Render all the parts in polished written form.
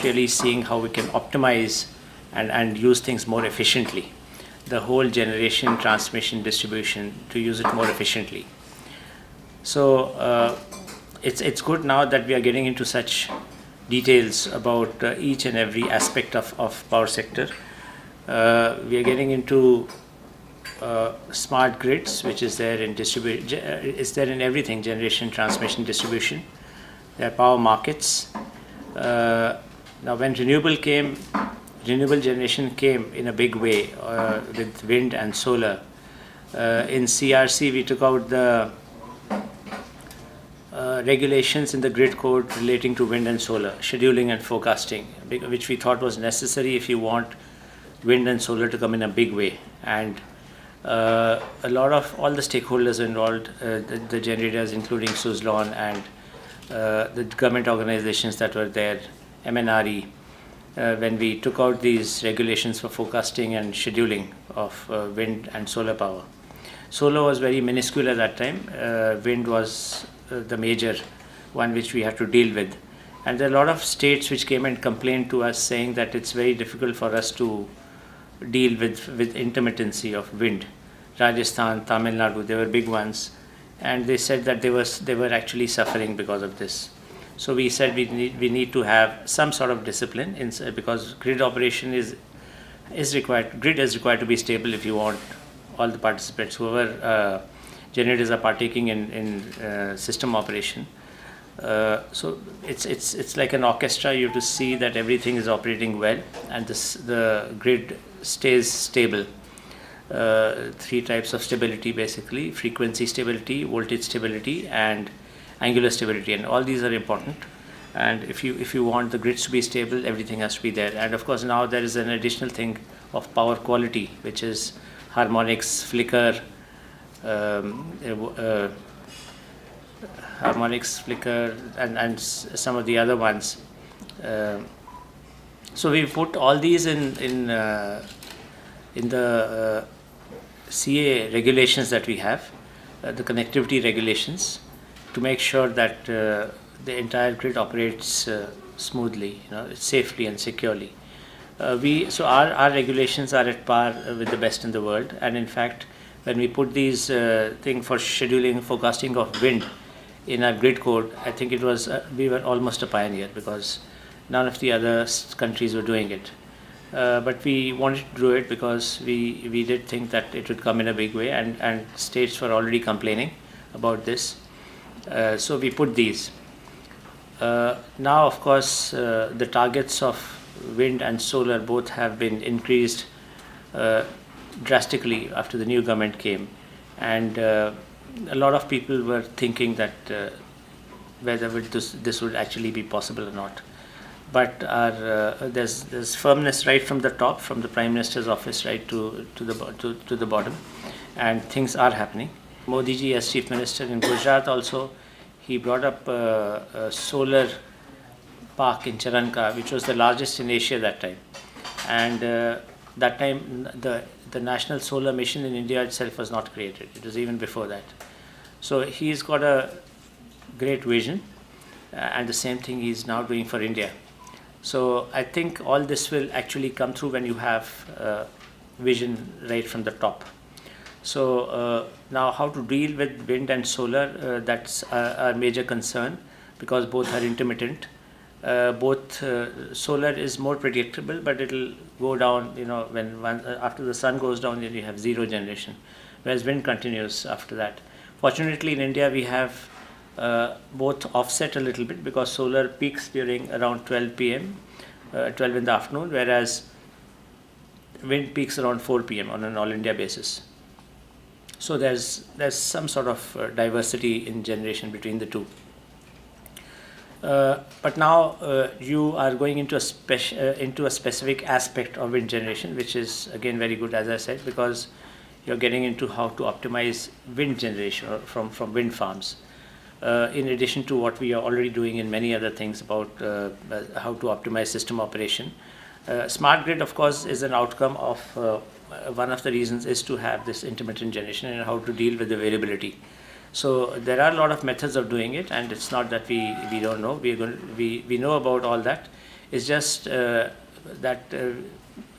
really seeing how we can optimize and use things more efficiently. The whole generation, transmission, distribution to use it more efficiently. So it's good now that we are getting into such details about each and every aspect of power sector. We are getting into smart grids, which is there in is there in everything: generation, transmission, distribution. There are power markets. Now, when renewable generation came in a big way with wind and solar. In CRC, we took out the regulations in the grid code relating to wind and solar, scheduling and forecasting, which we thought was necessary if you want wind and solar to come in a big way. And a lot of all the stakeholders involved, the generators, including Suzlon and the government organizations that were there, MNRE, when we took out these regulations for forecasting and scheduling of wind and solar power. Solar was very minuscule at that time. Wind was the major one which we had to deal with. And there are a lot of states which came and complained to us saying that it's very difficult for us to deal with intermittency of wind. Rajasthan, Tamil Nadu, they were big ones. And they said that they were actually suffering because of this. So we said we need to have some sort of discipline because grid operation is required. Grid is required to be stable if you want all the participants, whoever generators are partaking in system operation. So it's like an orchestra. You have to see that everything is operating well and the grid stays stable. Three types of stability basically: frequency stability, voltage stability, and angular stability, and all these are important. And if you want the grids to be stable, everything has to be there. And of course now there is an additional thing of power quality, which is harmonics, flicker, and some of the other ones. So we put all these in the CEA regulations that we have, the connectivity regulations, to make sure that the entire grid operates smoothly, safely and securely. So our regulations are at par with the best in the world. And in fact, when we put these thing for scheduling, forecasting of wind in our grid code, I think it was we were almost a pioneer because none of the other countries were doing it. But we wanted to do it because we did think that it would come in a big way, and states were already complaining about this. So we put these. Now, of course, the targets of wind and solar both have been increased drastically after the new government came. And a lot of people were thinking that whether this would actually be possible or not. But there's firmness right from the top, from the Prime Minister's office right to the bottom, and things are happening. Modi ji, as Chief Minister in Gujarat also, he brought up a solar park in Charanka, which was the largest in Asia that time. And that time the National Solar Mission in India itself was not created. It was even before that. So he's got a great vision, and the same thing he's now doing for India. So I think all this will actually come through when you have vision right from the top. So now how to deal with wind and solar, that's our major concern, because both are intermittent. Solar is more predictable, but it'll go down, after the sun goes down, then you have zero generation, whereas wind continues after that. Fortunately, in India, we have both offset a little bit because solar peaks during around 12 p.m., 12 in the afternoon, whereas wind peaks around 4 p.m. on an all India basis. So there's some sort of diversity in generation between the two. But now you are going into a specific aspect of wind generation, which is again very good, as I said, because you're getting into how to optimize wind generation from wind farms. In addition to what we are already doing in many other things about how to optimize system operation. Smart grid, of course, is an outcome of one of the reasons is to have this intermittent generation and how to deal with the variability. So there are a lot of methods of doing it, and it's not that we don't know. We know about all that. It's just that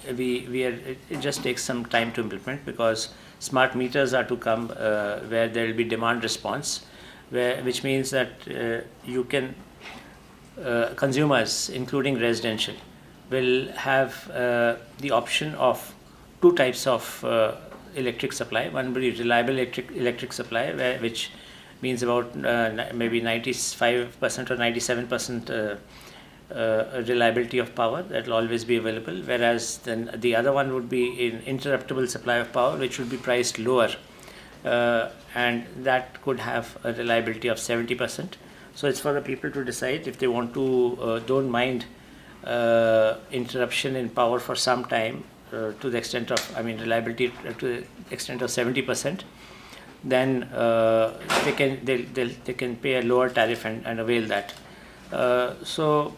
it just takes some time to implement, because smart meters are to come where there will be demand response, which means that you can consumers, including residential, will have the option of two types of electric supply. One will be reliable electric supply, which means about maybe 95% or 97% reliability of power that will always be available, whereas then the other one would be an interruptible supply of power, which would be priced lower, and that could have a reliability of 70%. So it's for the people to decide if they want to don't mind interruption in power for some time, to the extent of, reliability to the extent of 70%. Then they can pay a lower tariff and avail that. So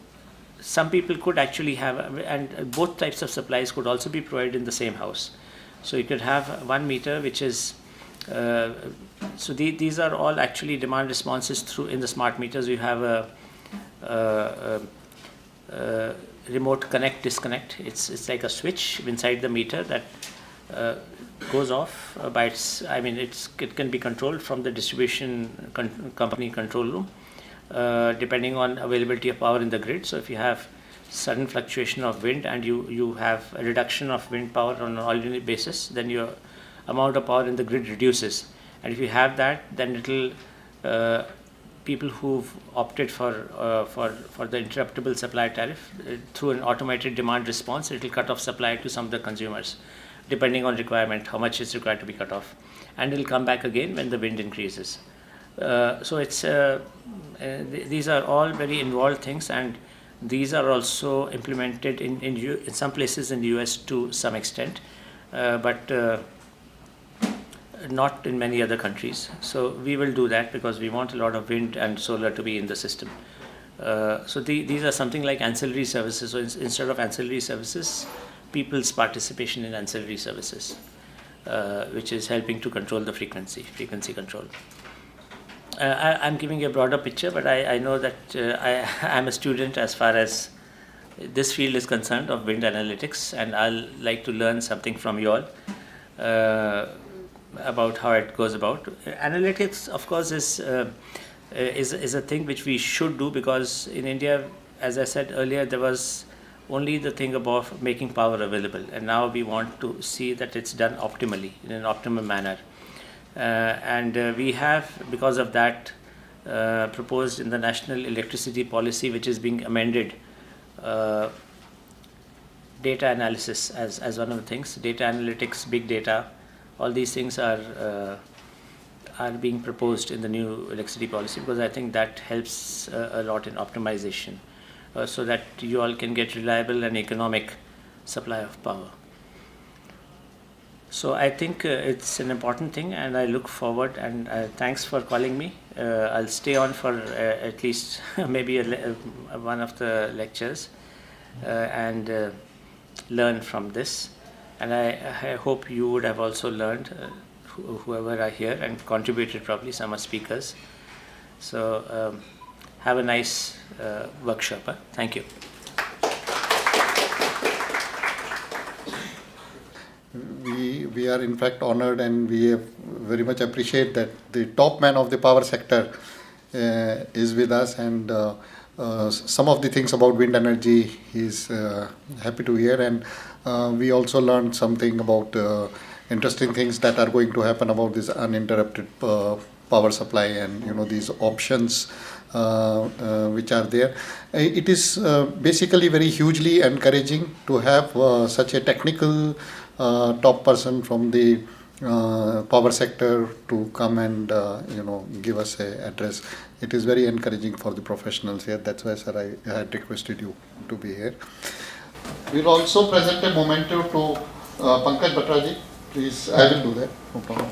some people could actually have, and both types of supplies could also be provided in the same house. So you could have one meter which is these are all actually demand responses through. In the smart meters you have a remote connect disconnect. It's like a switch inside the meter that goes off by its, it can be controlled from the distribution company control room, depending on availability of power in the grid. So if you have sudden fluctuation of wind and you have a reduction of wind power on an alternate basis, then your amount of power in the grid reduces. And if you have that, then it'll people who've opted for the interruptible supply tariff, through an automated demand response, it will cut off supply to some of the consumers, depending on requirement, how much is required to be cut off, and it will come back again when the wind increases. So it's these are all very involved things, and these are also implemented in some places in the US to some extent, but not in many other countries. So we will do that because we want a lot of wind and solar to be in the system. So these are something like ancillary services. So instead of ancillary services, people's participation in ancillary services, which is helping to control the frequency control. I'm giving a broader picture, but I know that I'm a student as far as this field is concerned of wind analytics, and I'll like to learn something from you all about how it goes about. Analytics, of course, is a thing which we should do, because in India, as I said earlier, there was only the thing about making power available, and now we want to see that it's done optimally, in an optimum manner. And we have, because of that, proposed in the National Electricity Policy, which is being amended, data analysis as one of the things. Data analytics, big data, all these things are being proposed in the new electricity policy, because I think that helps a lot in optimization, so that you all can get reliable and economic supply of power. So I think it's an important thing, and I look forward, and thanks for calling me. I'll stay on for at least maybe one of the lectures, and learn from this. And I hope you would have also learned, whoever are here, and contributed. Probably some are speakers. So have a nice workshop. Thank you. We are in fact honored, and we very much appreciate that the top man of the power sector is with us, and some of the things about wind energy he's happy to hear, and we also learned something about interesting things that are going to happen about this uninterrupted power supply, and these options which are there. It is basically very hugely encouraging to have such a technical top person from the power sector to come and give us a address. It is very encouraging for the professionals here. That's why, sir, I had requested you to be here. We'll also present a memento to Pankaj Batra ji. Please, I will do that. No problem.